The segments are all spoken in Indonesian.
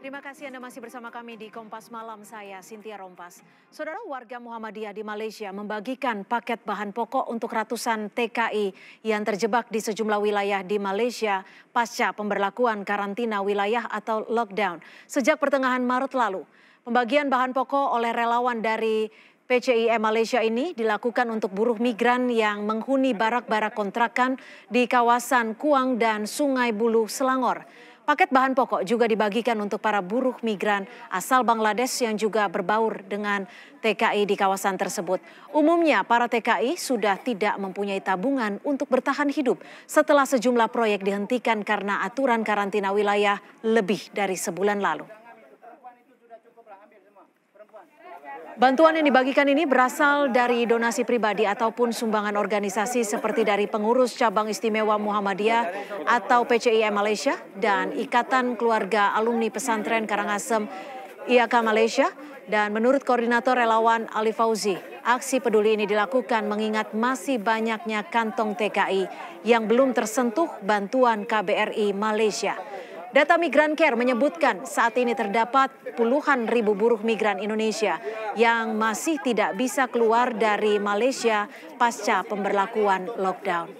Terima kasih Anda masih bersama kami di Kompas Malam, saya Cynthia Rompas. Saudara, warga Muhammadiyah di Malaysia membagikan paket bahan pokok untuk ratusan TKI yang terjebak di sejumlah wilayah di Malaysia pasca pemberlakuan karantina wilayah atau lockdown. Sejak pertengahan Maret lalu, pembagian bahan pokok oleh relawan dari PCIM Malaysia ini dilakukan untuk buruh migran yang menghuni barak-barak kontrakan di kawasan Kuang dan Sungai Buloh, Selangor. Paket bahan pokok juga dibagikan untuk para buruh migran asal Bangladesh yang juga berbaur dengan TKI di kawasan tersebut. Umumnya para TKI sudah tidak mempunyai tabungan untuk bertahan hidup setelah sejumlah proyek dihentikan karena aturan karantina wilayah lebih dari sebulan lalu. Bantuan yang dibagikan ini berasal dari donasi pribadi ataupun sumbangan organisasi seperti dari pengurus cabang istimewa Muhammadiyah atau PCIM Malaysia dan Ikatan Keluarga Alumni Pesantren Karangasem IAK Malaysia. Dan menurut koordinator relawan Ali Fauzi, aksi peduli ini dilakukan mengingat masih banyaknya kantong TKI yang belum tersentuh bantuan KBRI Malaysia. Data Migran Care menyebutkan saat ini terdapat puluhan ribu buruh migran Indonesia yang masih tidak bisa keluar dari Malaysia pasca pemberlakuan lockdown.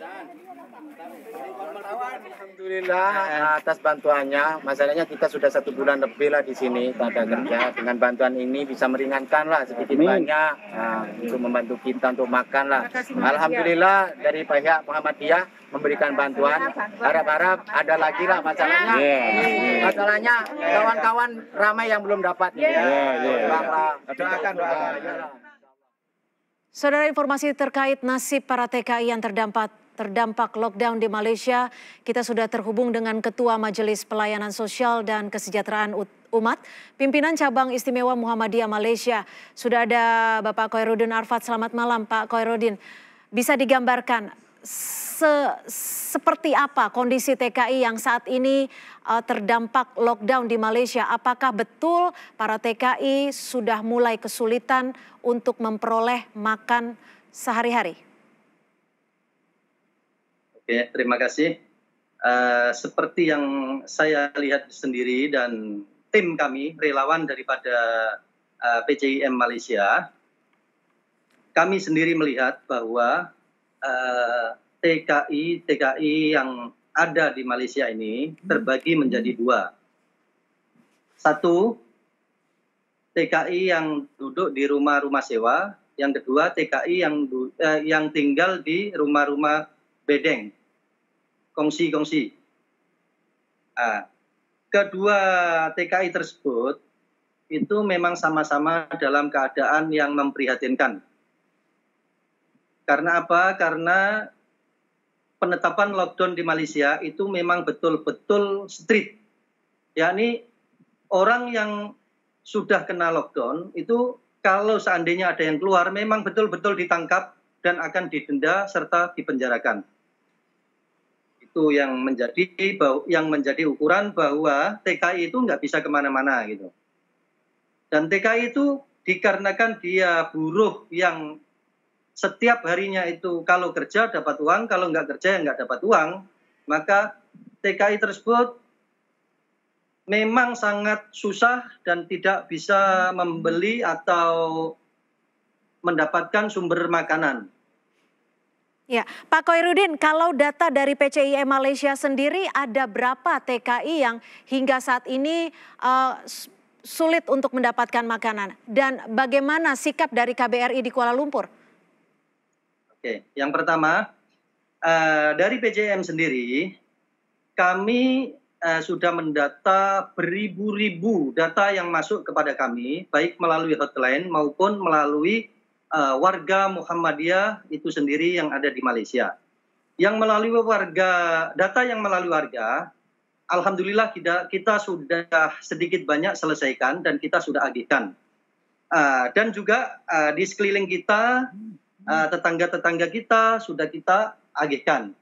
Alhamdulillah atas bantuannya. Masalahnya kita sudah 1 bulan lebih lah di sini tak ada kerja. Dengan bantuan ini bisa meringankan lah sedikit banyak untuk membantu kita untuk makan lah. Alhamdulillah dari pihak Muhammadiyah memberikan bantuan. Harap-harap ada lagi lah masalahnya. Masalahnya kawan-kawan ramai yang belum dapat. Doakan. Saudara, informasi terkait nasib para TKI yang terdampak lockdown di Malaysia, kita sudah terhubung dengan Ketua Majelis Pelayanan Sosial dan Kesejahteraan Umat, Pimpinan Cabang Istimewa Muhammadiyah Malaysia. Sudah ada Bapak Khairuddin Arfad. Selamat malam Pak Khairuddin. Bisa digambarkan seperti apa kondisi TKI yang saat ini terdampak lockdown di Malaysia? Apakah betul para TKI sudah mulai kesulitan untuk memperoleh makan sehari-hari? Oke, terima kasih. Seperti yang saya lihat sendiri dan tim kami, relawan daripada PCIM Malaysia, kami sendiri melihat bahwa TKI yang ada di Malaysia ini terbagi menjadi 2. 1, TKI yang duduk di rumah-rumah sewa. Yang kedua, TKI yang tinggal di rumah-rumah bedeng, kongsi-kongsi. Kedua TKI tersebut itu memang sama-sama dalam keadaan yang memprihatinkan. Karena apa? Karena penetapan lockdown di Malaysia itu memang betul-betul strict. Yakni orang yang sudah kena lockdown itu kalau seandainya ada yang keluar memang betul-betul ditangkap dan akan didenda serta dipenjarakan. Itu yang menjadi ukuran bahwa TKI itu nggak bisa kemana-mana gitu. Dan TKI itu dikarenakan dia buruh yang setiap harinya itu kalau kerja dapat uang, kalau nggak kerja ya nggak dapat uang, maka TKI tersebut memang sangat susah dan tidak bisa membeli atau mendapatkan sumber makanan. Ya, Pak Khairuddin, kalau data dari PCIM Malaysia sendiri ada berapa TKI yang hingga saat ini sulit untuk mendapatkan makanan? Dan bagaimana sikap dari KBRI di Kuala Lumpur? Oke, yang pertama dari PCIM sendiri kami sudah mendata beribu-ribu data yang masuk kepada kami, baik melalui hotline maupun melalui warga Muhammadiyah itu sendiri yang ada di Malaysia. Yang melalui data yang melalui warga, alhamdulillah kita sudah sedikit banyak selesaikan dan kita sudah agihkan. Dan juga di sekeliling kita, tetangga-tetangga kita sudah kita agihkan.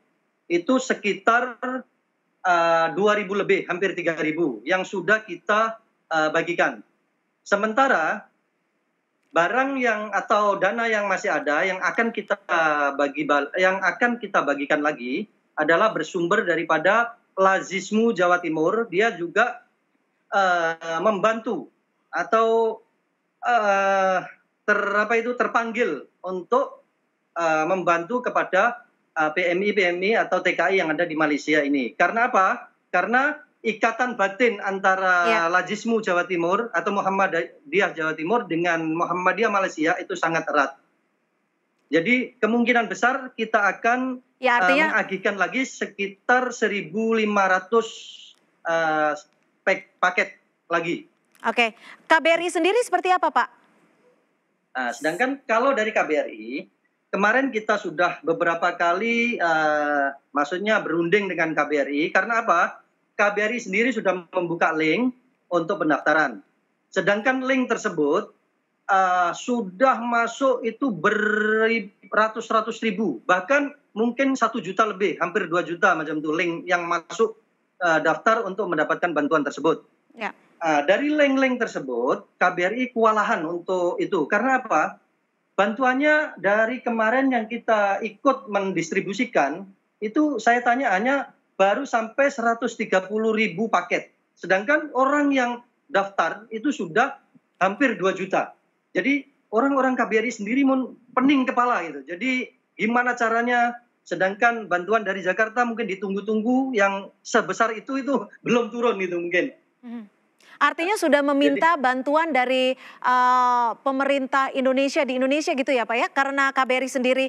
Itu sekitar 2.000 lebih, hampir 3.000 yang sudah kita bagikan. Sementara barang atau dana yang masih ada yang akan kita bagikan lagi adalah bersumber daripada Lazismu Jawa Timur. Dia juga membantu atau terpanggil untuk membantu kepada PMI atau TKI yang ada di Malaysia ini. Karena apa? Karena ikatan batin antara Lajismu Jawa Timur atau Muhammadiyah Jawa Timur dengan Muhammadiyah Malaysia itu sangat erat. Jadi kemungkinan besar kita akan mengagihkan lagi sekitar 1.500 paket lagi. Oke, KBRI sendiri seperti apa, Pak? Nah, sedangkan kalau dari KBRI, kemarin kita sudah beberapa kali maksudnya berunding dengan KBRI. Karena apa? KBRI sendiri sudah membuka link untuk pendaftaran. Sedangkan link tersebut sudah masuk itu beratus-ratus ribu. Bahkan mungkin 1 juta lebih, hampir 2 juta macam itu link yang masuk daftar untuk mendapatkan bantuan tersebut. Ya. Dari link-link tersebut, KBRI kewalahan untuk itu. Karena apa? Bantuannya dari kemarin yang kita ikut mendistribusikan, itu saya tanya hanya baru sampai 130.000 paket. Sedangkan orang yang daftar itu sudah hampir 2 juta. Jadi orang-orang KBRI sendiri pening kepala gitu. Jadi gimana caranya, sedangkan bantuan dari Jakarta mungkin ditunggu-tunggu yang sebesar itu belum turun gitu mungkin. Artinya sudah meminta bantuan dari pemerintah Indonesia di Indonesia gitu ya Pak ya? Karena KBRI sendiri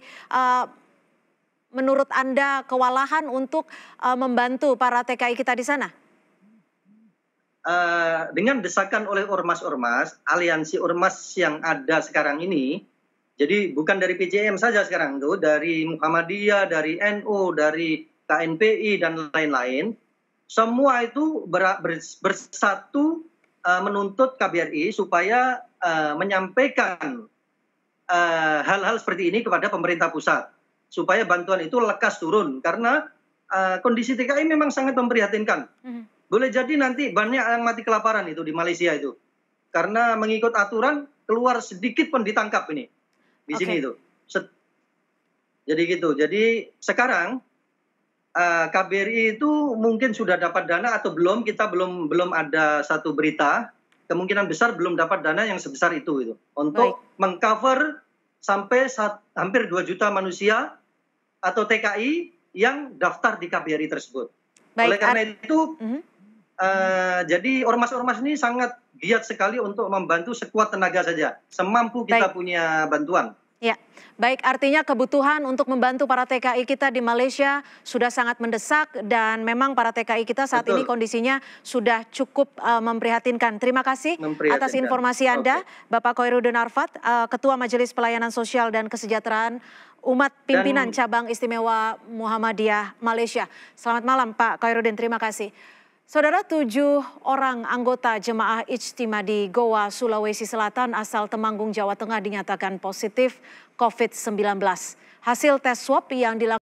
menurut Anda kewalahan untuk membantu para TKI kita di sana? Dengan desakan oleh ormas-ormas, aliansi ormas yang ada sekarang ini, jadi bukan dari PJM saja sekarang itu, dari Muhammadiyah, dari NU, dari KNPI dan lain-lain, semua itu bersatu menuntut KBRI supaya menyampaikan hal-hal seperti ini kepada pemerintah pusat. Supaya bantuan itu lekas turun. Karena kondisi TKI memang sangat memprihatinkan. Boleh jadi nanti banyak yang mati kelaparan itu di Malaysia itu. Karena mengikut aturan, keluar sedikit pun ditangkap ini. Di sini itu. Jadi gitu. Jadi sekarang KBRI itu mungkin sudah dapat dana atau belum, kita belum ada satu berita. Kemungkinan besar belum dapat dana yang sebesar itu untuk mengcover sampai hampir 2 juta manusia atau TKI yang daftar di KBRI tersebut. Oleh karena itu, jadi ormas-ormas ini sangat giat sekali untuk membantu sekuat tenaga saja, semampu kita punya bantuan. Ya, baik, artinya kebutuhan untuk membantu para TKI kita di Malaysia sudah sangat mendesak dan memang para TKI kita saat ini kondisinya sudah cukup memprihatinkan. Terima kasih atas informasi Anda, Bapak Khoirudin Arfad, Ketua Majelis Pelayanan Sosial dan Kesejahteraan Umat Pimpinan Cabang Istimewa Muhammadiyah Malaysia. Selamat malam Pak Khoirudin, terima kasih. Saudara, 7 orang anggota jemaah Ijtima di Goa, Sulawesi Selatan asal Temanggung, Jawa Tengah dinyatakan positif COVID-19. Hasil tes swab yang dilakukan